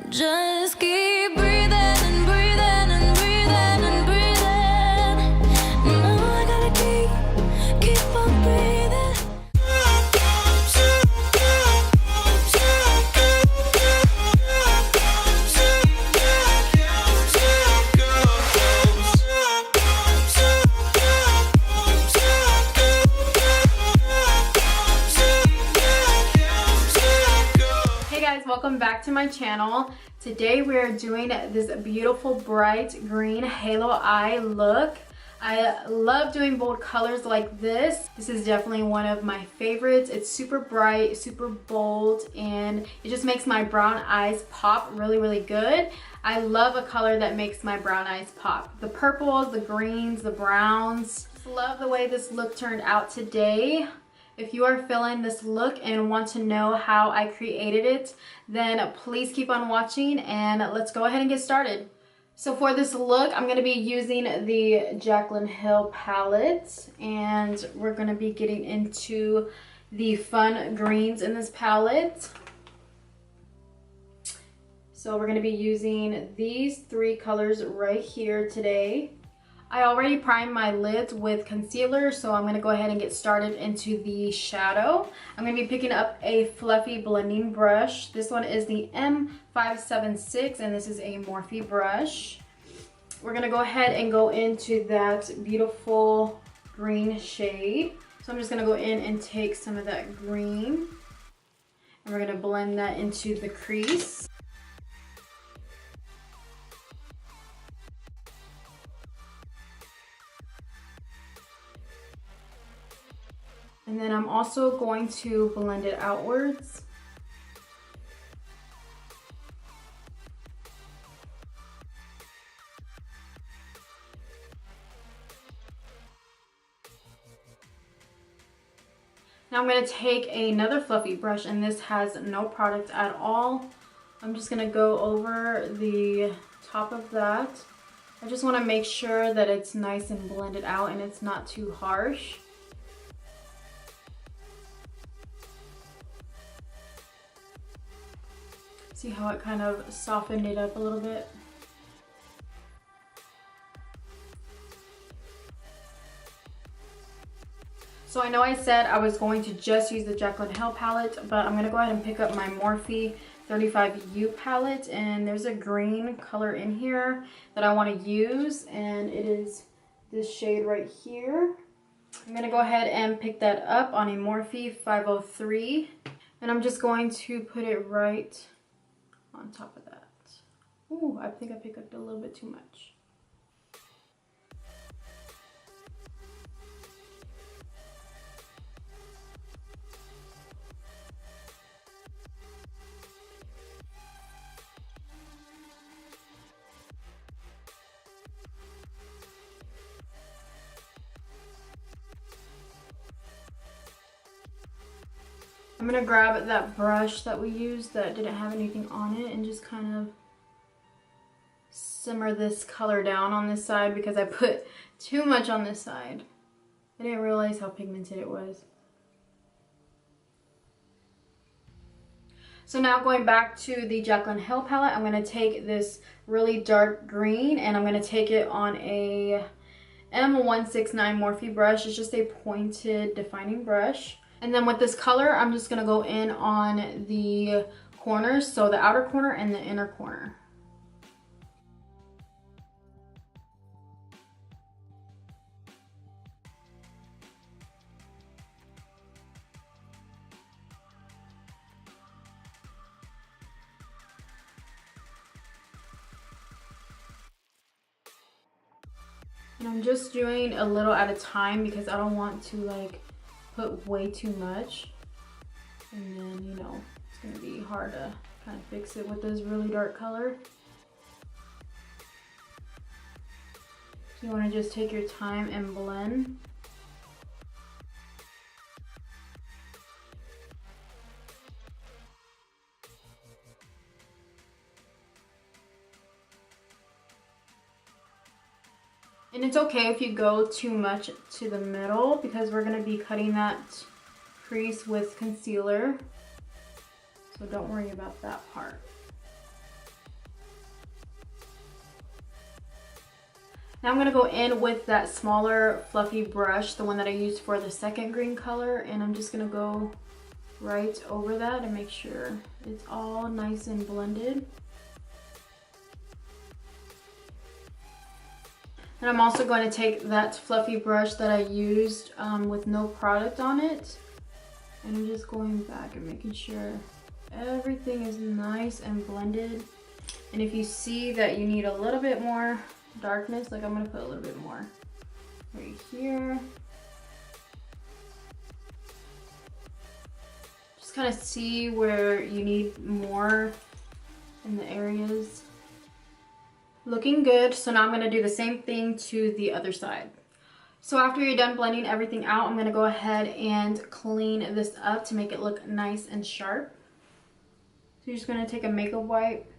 Just keep breathing and breathing and breathing and breathing. No, I gotta keep on breathing. Hey guys, welcome back to my channel. Today we are doing this beautiful bright green halo eye look. I love doing bold colors like this. This is definitely one of my favorites. It's super bright, super bold, and it just makes my brown eyes pop really good. I love a color that makes my brown eyes pop. The purples, the greens, the browns. Just love the way this look turned out today. If you are feeling this look and want to know how I created it, then please keep on watching and let's go ahead and get started. So for this look, I'm going to be using the Jaclyn Hill palette, and we're going to be getting into the fun greens in this palette. So we're going to be using these three colors right here today. I already primed my lids with concealer, so I'm going to go ahead and get started into the shadow. I'm going to be picking up a fluffy blending brush. This one is the M576, and this is a Morphe brush. We're going to go ahead and go into that beautiful green shade. So I'm just going to go in and take some of that green, and we're going to blend that into the crease. And then I'm also going to blend it outwards. Now I'm going to take another fluffy brush, and this has no product at all. I'm just going to go over the top of that. I just want to make sure that it's nice and blended out and it's not too harsh. See how it kind of softened it up a little bit? So I know I said I was going to just use the Jaclyn Hill palette, but I'm going to go ahead and pick up my Morphe 35U palette, and there's a green color in here that I want to use, and it is this shade right here. I'm going to go ahead and pick that up on a Morphe 503, and I'm just going to put it right on top of that. Ooh, I think I picked up a little bit too much. I'm gonna grab that brush that we used that didn't have anything on it and just kind of simmer this color down on this side because I put too much on this side. I didn't realize how pigmented it was. So now going back to the Jaclyn Hill palette, I'm gonna take this really dark green and I'm gonna take it on a M169 Morphe brush. It's just a pointed defining brush. And then with this color, I'm just going to go in on the corners, so the outer corner and the inner corner. And I'm just doing a little at a time because I don't want to like put way too much, and then you know it's going to be hard to kind of fix it with this really dark color. So you want to just take your time and blend. And it's okay if you go too much to the middle because we're going to be cutting that crease with concealer. So don't worry about that part. Now I'm going to go in with that smaller fluffy brush, the one that I used for the second green color, and I'm just going to go right over that and make sure it's all nice and blended. And I'm also going to take that fluffy brush that I used with no product on it, and I'm just going back and making sure everything is nice and blended. And if you see that you need a little bit more darkness, like I'm going to put a little bit more right here. Just kind of see where you need more in the areas. Looking good. So now I'm going to do the same thing to the other side. So after you're done blending everything out, I'm going to go ahead and clean this up to make it look nice and sharp. So you're just going to take a makeup wipe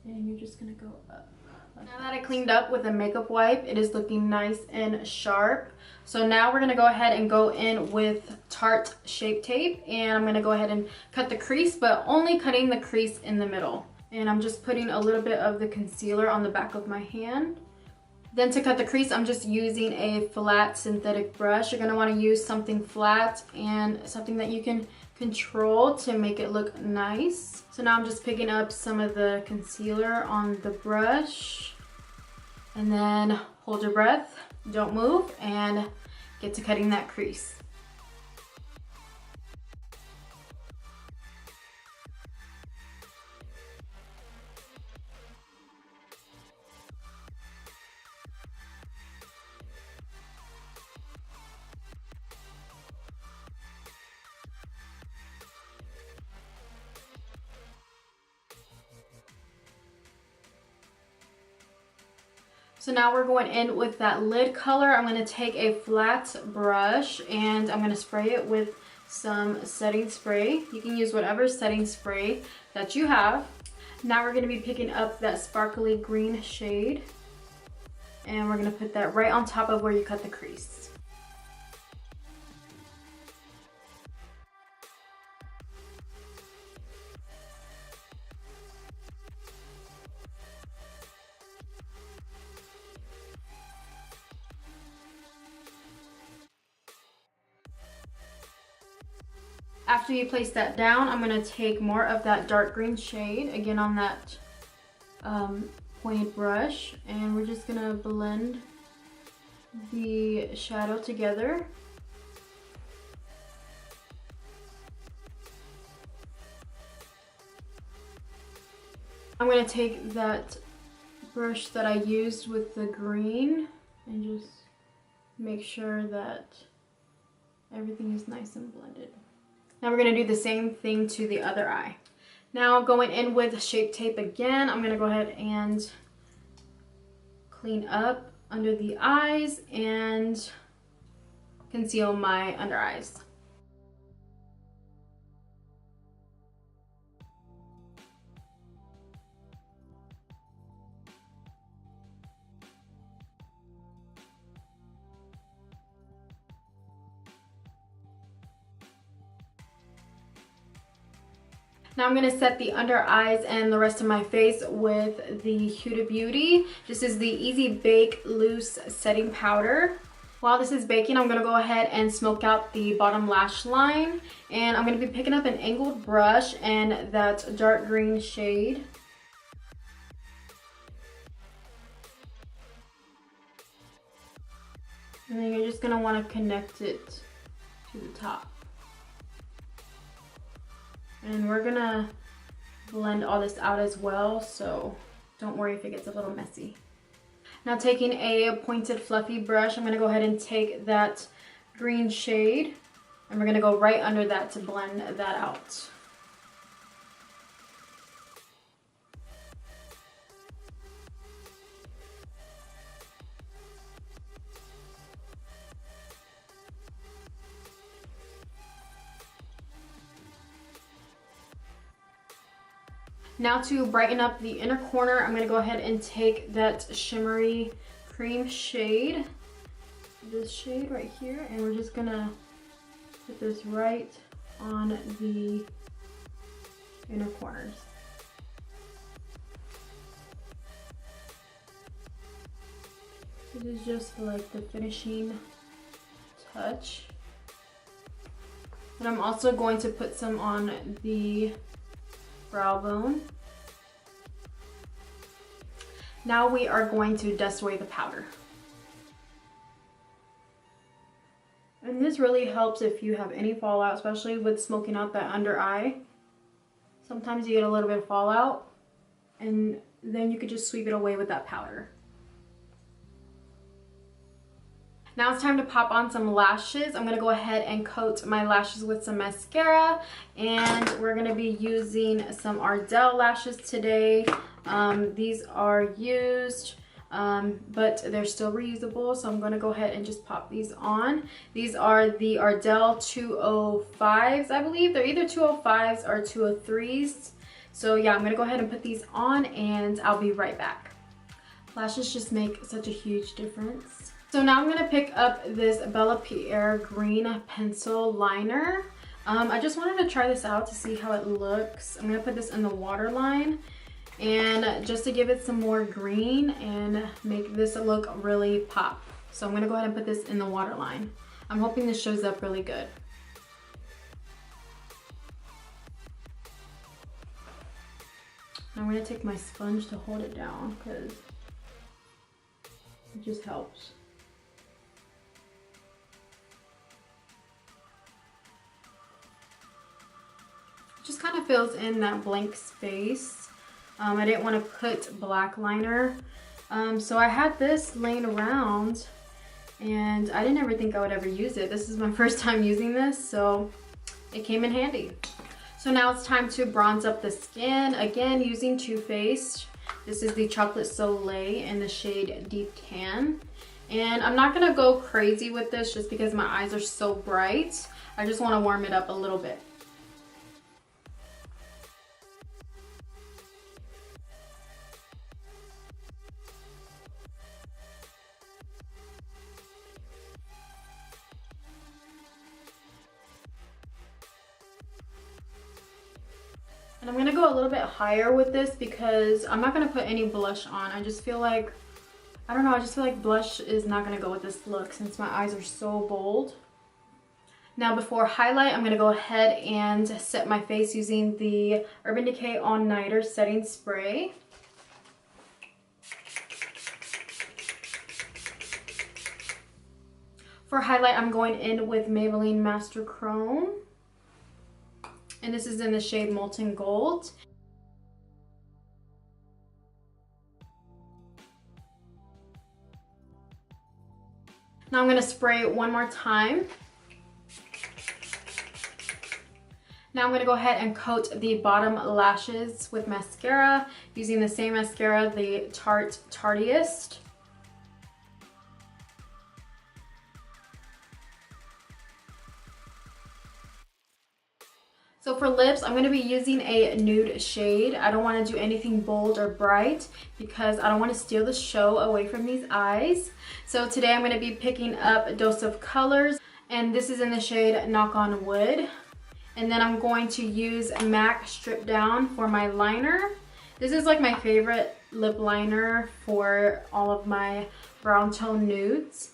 and you're just going to go up. Now that I cleaned up with a makeup wipe, it is looking nice and sharp. So now we're going to go ahead and go in with Tarte Shape Tape, and I'm going to go ahead and cut the crease, but only cutting the crease in the middle. And I'm just putting a little bit of the concealer on the back of my hand. Then to cut the crease, I'm just using a flat synthetic brush. You're going to want to use something flat and something that you can control to make it look nice. So now I'm just picking up some of the concealer on the brush, and then hold your breath, don't move, and get to cutting that crease. So now we're going in with that lid color. I'm going to take a flat brush and I'm going to spray it with some setting spray. You can use whatever setting spray that you have. Now we're going to be picking up that sparkly green shade, and we're going to put that right on top of where you cut the crease. After you place that down, I'm going to take more of that dark green shade, again on that pointed brush, and we're just going to blend the shadow together. I'm going to take that brush that I used with the green and just make sure that everything is nice and blended. Now we're going to do the same thing to the other eye. Now going in with Shape Tape again, I'm going to go ahead and clean up under the eyes and conceal my under eyes. Now I'm going to set the under eyes and the rest of my face with the Huda Beauty. This is the Easy Bake Loose Setting Powder. While this is baking, I'm going to go ahead and smoke out the bottom lash line. And I'm going to be picking up an angled brush and that dark green shade. And then you're just going to want to connect it to the top. And we're gonna blend all this out as well, so don't worry if it gets a little messy. Now taking a pointed fluffy brush, I'm gonna go ahead and take that green shade and we're gonna go right under that to blend that out. Now to brighten up the inner corner, I'm going to go ahead and take that shimmery cream shade, this shade right here, and we're just going to put this right on the inner corners. This is just like the finishing touch. And I'm also going to put some on the brow bone. Now we are going to dust away the powder. And this really helps if you have any fallout, especially with smoking out that under eye. Sometimes you get a little bit of fallout, and then you could just sweep it away with that powder. Now it's time to pop on some lashes. I'm gonna go ahead and coat my lashes with some mascara, and we're gonna be using some Ardell lashes today. These are used, but they're still reusable, so I'm gonna go ahead and just pop these on. These are the Ardell 205s, I believe. They're either 205s or 203s. So yeah, I'm gonna go ahead and put these on, and I'll be right back. Lashes just make such a huge difference. So now I'm gonna pick up this Bella Pierre green pencil liner. I just wanted to try this out to see how it looks. I'm gonna put this in the waterline, and just to give it some more green and make this look really pop. So I'm gonna go ahead and put this in the waterline. I'm hoping this shows up really good. I'm gonna take my sponge to hold it down because it just helps. Just kind of fills in that blank space. I didn't want to put black liner, so I had this laying around, and I didn't ever think I would ever use it. This is my first time using this, so it came in handy. So now it's time to bronze up the skin, again using Too Faced. This is the Chocolate Soleil in the shade Deep Tan. And I'm not gonna go crazy with this just because my eyes are so bright. I just wanna warm it up a little bit. And I'm gonna go a little bit higher with this because I'm not gonna put any blush on. I just feel like, I don't know, I just feel like blush is not gonna go with this look since my eyes are so bold. Now before highlight, I'm gonna go ahead and set my face using the Urban Decay All Nighter Setting Spray. For highlight, I'm going in with Maybelline Master Chrome. And this is in the shade Molten Gold. Now I'm going to spray it one more time. Now I'm going to go ahead and coat the bottom lashes with mascara using the same mascara, the Tarte Tartiest. So for lips, I'm going to be using a nude shade. I don't want to do anything bold or bright because I don't want to steal the show away from these eyes. So today I'm going to be picking up a Dose of Colors, and this is in the shade Knock on Wood. And then I'm going to use MAC Strip Down for my liner. This is like my favorite lip liner for all of my brown tone nudes.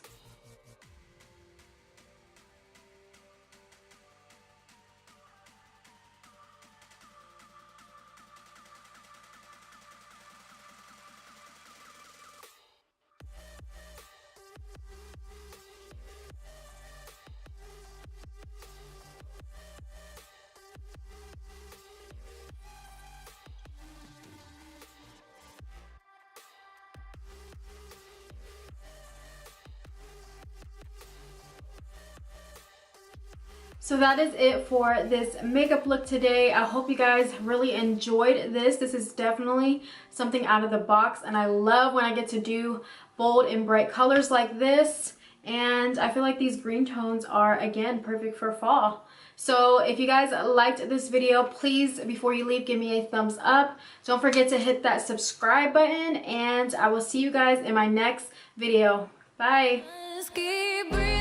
So that is it for this makeup look today. I hope you guys really enjoyed this. This is definitely something out of the box, and I love when I get to do bold and bright colors like this. And I feel like these green tones are, again, perfect for fall. So if you guys liked this video, please, before you leave, give me a thumbs up. Don't forget to hit that subscribe button, and I will see you guys in my next video. Bye. Just keep breathing.